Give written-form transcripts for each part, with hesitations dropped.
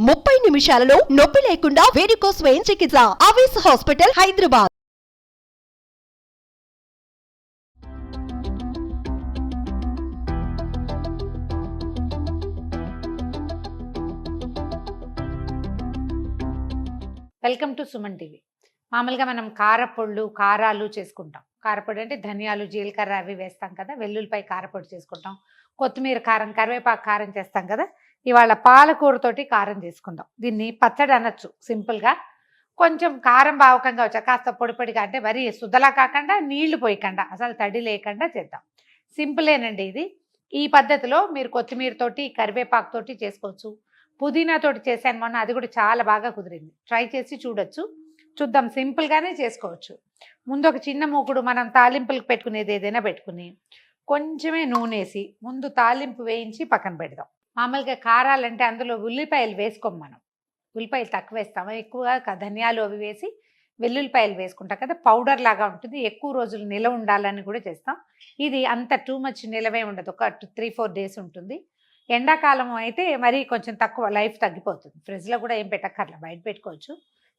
30 నిమిషాలలో నొప్పి లేకుండా వేడికోస్ వెయిన్ చికిత్స. ఆవేశ hospital, Hyderabad. Welcome to Suman TV. మామూలుగా మనం కారపొళ్ళు కారాలు చేసుకుంటాం. కారపొడి అంటే ధనియాలు జీలకర్ర అవి వేస్తాం కదా, వెల్లుల్లిపాయ కారపొడి చేసుకుంటాం, కొత్తిమీర కారం కరివేపాకు కారం చేస్తాం కదా. ఇవాళ పాలకూరతోటి కారం చేసుకుందాం. దీన్ని పచ్చడి అనొచ్చు సింపుల్గా. కొంచెం కారం భావకంగా వచ్చా కాస్త పొడి పొడిగా, అంటే మరీ సుద్దలా కాకుండా నీళ్లు పోయకుండా అసలు తడి లేకుండా చేద్దాం. సింపులేనండి ఇది. ఈ పద్ధతిలో మీరు కొత్తిమీరతోటి కరివేపాకుతోటి చేసుకోవచ్చు. పుదీనాతోటి చేశాను మొన్న, అది కూడా చాలా బాగా కుదిరింది. ట్రై చేసి చూద్దాం. సింపుల్గానే చేసుకోవచ్చు. ముందు ఒక చిన్న మూకుడు మనం తాలింపులకు పెట్టుకునేది ఏదైనా పెట్టుకుని కొంచెమే నూనె వేసి ముందు తాలింపు వేయించి పక్కన పెడదాం. మామూలుగా కారాలంటే అందులో ఉల్లిపాయలు వేసుకోం మనం. ఉల్లిపాయలు తక్కువ వేస్తాం, ఎక్కువగా ధనియాలు అవి వేసి వెల్లుల్లిపాయలు వేసుకుంటాం కదా, పౌడర్ లాగా ఉంటుంది. ఎక్కువ రోజులు నిలవ ఉండాలని కూడా చేస్తాం. ఇది అంత టూ మచ్ నిలవే ఉండదు, ఒక 3-4 డేస్ ఉంటుంది. ఎండాకాలం అయితే మరీ కొంచెం తక్కువ, లైఫ్ తగ్గిపోతుంది. ఫ్రిడ్జ్లో కూడా ఏం పెట్టక్కర్లా, బయట పెట్టుకోవచ్చు.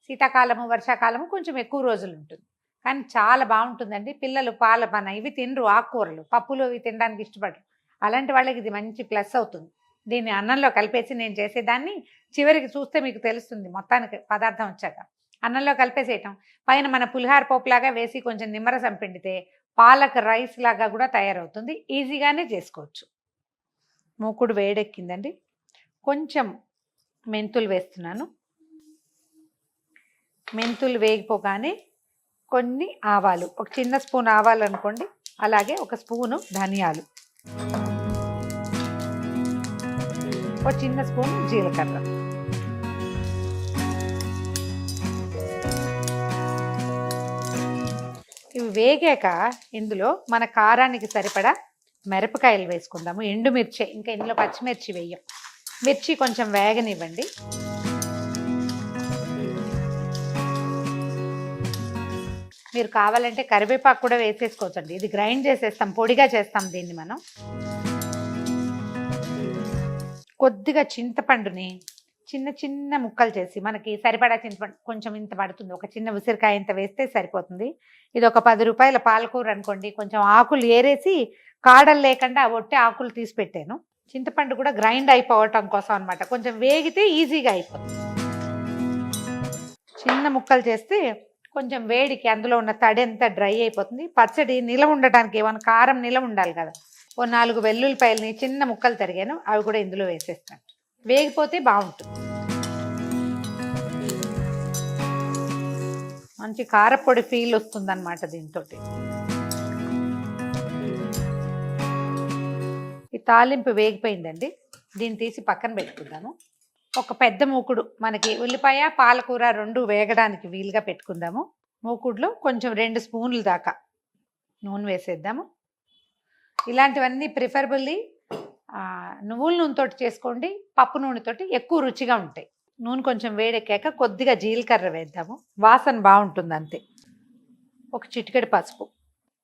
శీతాకాలము వర్షాకాలము కొంచెం ఎక్కువ రోజులు ఉంటుంది, కానీ చాలా బాగుంటుందండి. పిల్లలు మన ఇవి తినరు, ఆకుకూరలు పప్పులు ఇవి తినడానికి ఇష్టపడరు. అలాంటి వాళ్ళకి ఇది మంచి ప్లస్ అవుతుంది. దీన్ని అన్నంలో కలిపేసి నేను చేసేదాన్ని, చివరికి చూస్తే మీకు తెలుస్తుంది మొత్తానికి పదార్థం వచ్చాక. అన్నంలో కలిపేసేయటం, పైన మన పులిహార పోపులాగా వేసి కొంచెం నిమ్మరసం పిండితే పాలక్ రైస్ లాగా కూడా తయారవుతుంది. ఈజీగానే చేసుకోవచ్చు. మూకుడు వేడెక్కిందండి, కొంచెం మెంతులు వేస్తున్నాను. మెంతులు వేగిపోగానే కొన్ని ఆవాలు, ఒక చిన్న స్పూన్ ఆవాలు అనుకోండి, అలాగే ఒక స్పూను ధనియాలు, ఒక చిన్న స్పూన్ జీలకర్ర, ఇవి వేగాక ఇందులో మన కారానికి సరిపడా మిరపకాయలు వేసుకుందాము. ఎండుమిర్చి, ఇంకా ఇందులో పచ్చిమిర్చి వేయం. మిర్చి కొంచెం వేగనివ్వండి. మీరు కావాలంటే కరివేపాకు కూడా వేసేసుకోవచ్చండి. ఇది గ్రైండ్ చేసేస్తాం, పొడిగా చేస్తాం దీన్ని మనం. కొద్దిగా చింతపండుని చిన్న చిన్న ముక్కలు చేసి, మనకి సరిపడా చింతపండు కొంచెం ఇంత పడుతుంది, ఒక చిన్న ఉసిరికాయ ఇంత వేస్తే సరిపోతుంది. ఇది ఒక 10 రూపాయల పాలకూర అనుకోండి. కొంచెం ఆకులు ఏరేసి కాడలు లేకుండా ఒట్టి ఆకులు తీసి పెట్టాను. చింతపండు కూడా గ్రైండ్ అయిపోవటం కోసం అనమాట, కొంచెం వేగితే ఈజీగా అయిపోతుంది. చిన్న ముక్కలు చేస్తే కొంచెం వేడికి అందులో ఉన్న తడి అంతా డ్రై అయిపోతుంది. పచ్చడి నిలవ ఉండటానికి, ఏమైనా కారం నిలవ ఉండాలి కదా, ఓ 4 వెల్లుల్లిపాయలని చిన్న ముక్కలు తరిగాను, అవి కూడా ఇందులో వేసేస్తాను. వేగిపోతే బాగుంటుంది. మంచి కారపొడి ఫీల్ వస్తుంది అన్నమాట దీంతో. ఈ తాలింపు వేగిపోయిందండి, దీన్ని తీసి పక్కన పెట్టుకుందాము. ఒక పెద్ద మూకుడు, మనకి ఉల్లిపాయ పాలకూర 2 వేగడానికి వీలుగా పెట్టుకుందాము. మూకుడులో కొంచెం 2 స్పూన్లు దాకా నూనె వేసేద్దాము. ఇలాంటివన్నీ ప్రిఫరబుల్లీ నువ్వుల నూనెతోటి చేసుకోండి, పప్పు నూనెతోటి ఎక్కువ రుచిగా ఉంటాయి. నూనె కొంచెం వేడెక్కాక కొద్దిగా జీలకర్ర వేద్దాము, వాసన బాగుంటుంది అంతే. ఒక చిటికెడు పసుపు,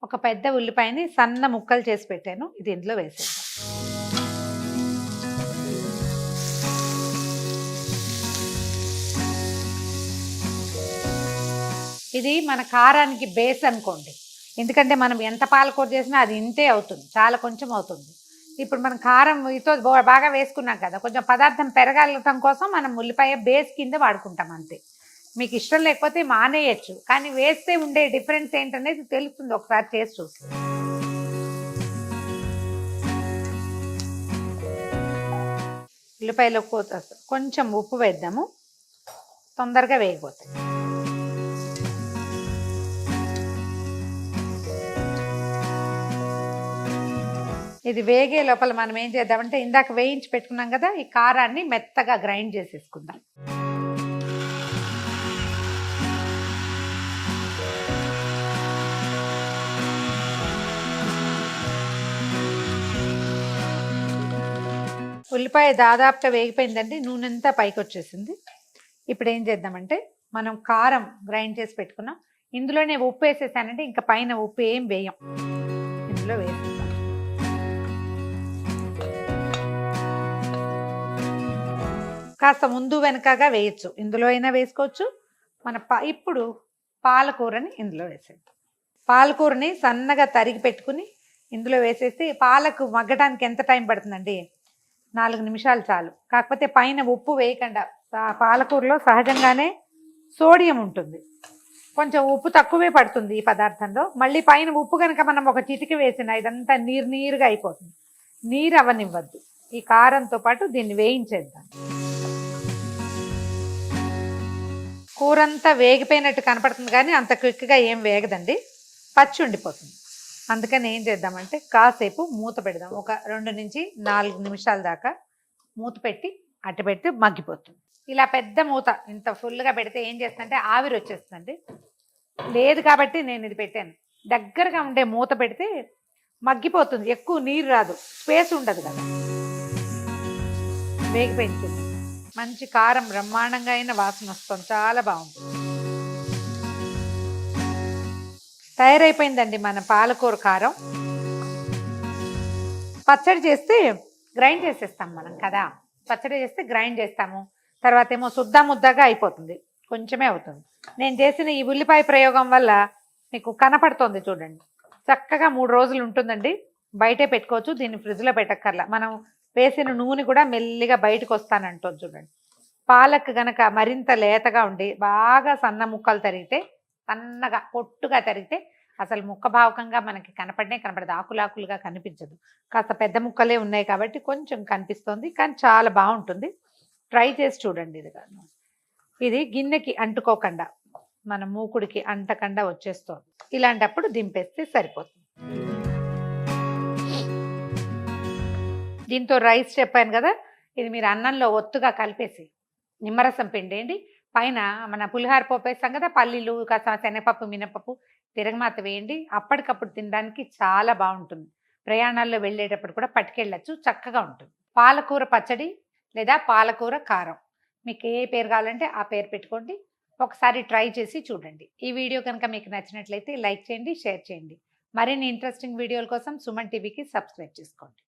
ఒక పెద్ద ఉల్లిపాయని సన్న ముక్కలు చేసి పెట్టాను, ఇది ఇందులో వేసేద్దాం. ఇది మన కారానికి బేస్ అనుకోండి, ఎందుకంటే మనం ఎంత పాలకూర చేసినా అది ఇంతే అవుతుంది, చాలా కొంచెం అవుతుంది. ఇప్పుడు మనం కారం ఇతో బాగా వేసుకున్నాం కదా, కొంచెం పదార్థం పెరగలటం కోసం మనం ఉల్లిపాయ బేస్ కింద వాడుకుంటాం అంతే. మీకు ఇష్టం లేకపోతే మానేయచ్చు, కానీ వేస్తే ఉండే డిఫరెన్స్ ఏంటనేది తెలుస్తుంది ఒకసారి చేసి చూసి. ఉల్లిపాయలో కొంచెం ఉప్పు వేద్దాము, తొందరగా వేగిపోతుంది. ఇది వేగే లోపల మనం ఏం చేద్దామంటే, ఇందాక వేయించి పెట్టుకున్నాం కదా, ఈ కారాన్ని మెత్తగా గ్రైండ్ చేసేసుకుందాం. ఉల్లిపాయ దాదాపుగా వేగిపోయిందండి, నూనె అంతా పైకి వచ్చేసింది. ఇప్పుడు ఏం చేద్దామంటే, మనం కారం గ్రైండ్ చేసి పెట్టుకున్నాం, ఇందులోనే ఉప్పు వేసేసానంటే ఇంకా పైన ఉప్పు ఏం వేయం, ఇందులో వేసేస్తాం. కాస్త ముందు వెనకగా వేయచ్చు, ఇందులో అయినా వేసుకోవచ్చు. ఇప్పుడు పాలకూరని ఇందులో వేసేద్దాం. పాలకూరని సన్నగా తరిగి పెట్టుకుని ఇందులో వేసేసి, పాలకు మగ్గడానికి ఎంత టైం పడుతుందండి? 4 నిమిషాలు చాలు. కాకపోతే పైన ఉప్పు వేయకుండా, పాలకూరలో సహజంగానే సోడియం ఉంటుంది, కొంచెం ఉప్పు తక్కువే పడుతుంది ఈ పదార్థంలో. మళ్ళీ పైన ఉప్పు కనుక మనం ఒక చిటికి వేసిన ఇదంతా నీరుగా అయిపోతుంది. నీరు అవనివ్వద్దు. ఈ కారంతో పాటు దీన్ని వేయించేద్దాం. కూర అంతా వేగిపోయినట్టు కనపడుతుంది కానీ అంత క్విక్గా ఏం వేగదండి, పచ్చి ఉండిపోతుంది. అందుకని ఏం చేద్దామంటే కాసేపు మూత పెడదాం. ఒక 2 నుంచి 4 నిమిషాల దాకా మూత పెట్టి అట్టు పెడితే మగ్గిపోతుంది. ఇలా పెద్ద మూత ఇంత ఫుల్గా పెడితే ఏం చేస్తుందంటే ఆవిరి వచ్చేస్తుందండి. లేదు కాబట్టి నేను ఇది పెట్టాను. దగ్గరగా ఉండే మూత పెడితే మగ్గిపోతుంది, ఎక్కువ నీరు రాదు, స్పేస్ ఉండదు కదా, వేగిపోయింది. మంచి కారం బ్రహ్మాండంగా అయిన వాసన వస్తుంది, చాలా బాగుంటుంది. తయారైపోయిందండి మన పాలకూర కారం. పచ్చడి చేస్తే గ్రైండ్ చేసేస్తాం మనం కదా, పచ్చడి చేస్తే గ్రైండ్ చేస్తాము, తర్వాత ఏమో ముద్దగా అయిపోతుంది, కొంచెమే అవుతుంది. నేను చేసిన ఈ ఉల్లిపాయ ప్రయోగం వల్ల మీకు కనపడుతోంది చూడండి, చక్కగా 3 రోజులు ఉంటుందండి. బయటే పెట్టుకోవచ్చు, దీన్ని ఫ్రిడ్జ్లో పెట్టక్కర్లా. మనం వేసిన నూనె కూడా మెల్లిగా బయటకు వస్తానంటుంది చూడండి. పాలక్ గనక మరింత లేతగా ఉండి బాగా సన్న ముక్కలు తరిగితే, సన్నగా పొట్టుగా తరిగితే అసలు ముక్క భావకంగా మనకి కనపడదు, ఆకులాకులుగా కనిపించదు. కాస్త పెద్ద ముక్కలే ఉన్నాయి కాబట్టి కొంచెం కనిపిస్తుంది, కానీ చాలా బాగుంటుంది. ట్రై చేసి చూడండి. ఇది గిన్నెకి అంటుకోకుండా మన మూకుడికి అంటకుండా వచ్చేస్తుంది. ఇలాంటప్పుడు దింపేస్తే సరిపోతుంది. దీంతో రైస్ చెప్పాను కదా, ఇది మీరు అన్నంలో ఒత్తుగా కలిపేసి నిమ్మరసం పిండేయండి. పైన మన పులిహార పోపు వేస్తాం కదా, పల్లీలు, కాస్త శనగపప్పు, మినపప్పు, తిరగమాత వేయండి. అప్పటికప్పుడు తినడానికి చాలా బాగుంటుంది. ప్రయాణాల్లో వెళ్ళేటప్పుడు కూడా పట్టుకెళ్ళచ్చు, చక్కగా ఉంటుంది. పాలకూర పచ్చడి లేదా పాలకూర కారం, మీకు ఏ పేరు కావాలంటే ఆ పేరు పెట్టుకోండి. ఒకసారి ట్రై చేసి చూడండి. ఈ వీడియో కనుక మీకు నచ్చినట్లయితే లైక్ చేయండి, షేర్ చేయండి. మరిన్ని ఇంట్రెస్టింగ్ వీడియోల కోసం సుమన్ టీవీకి సబ్స్క్రైబ్ చేసుకోండి.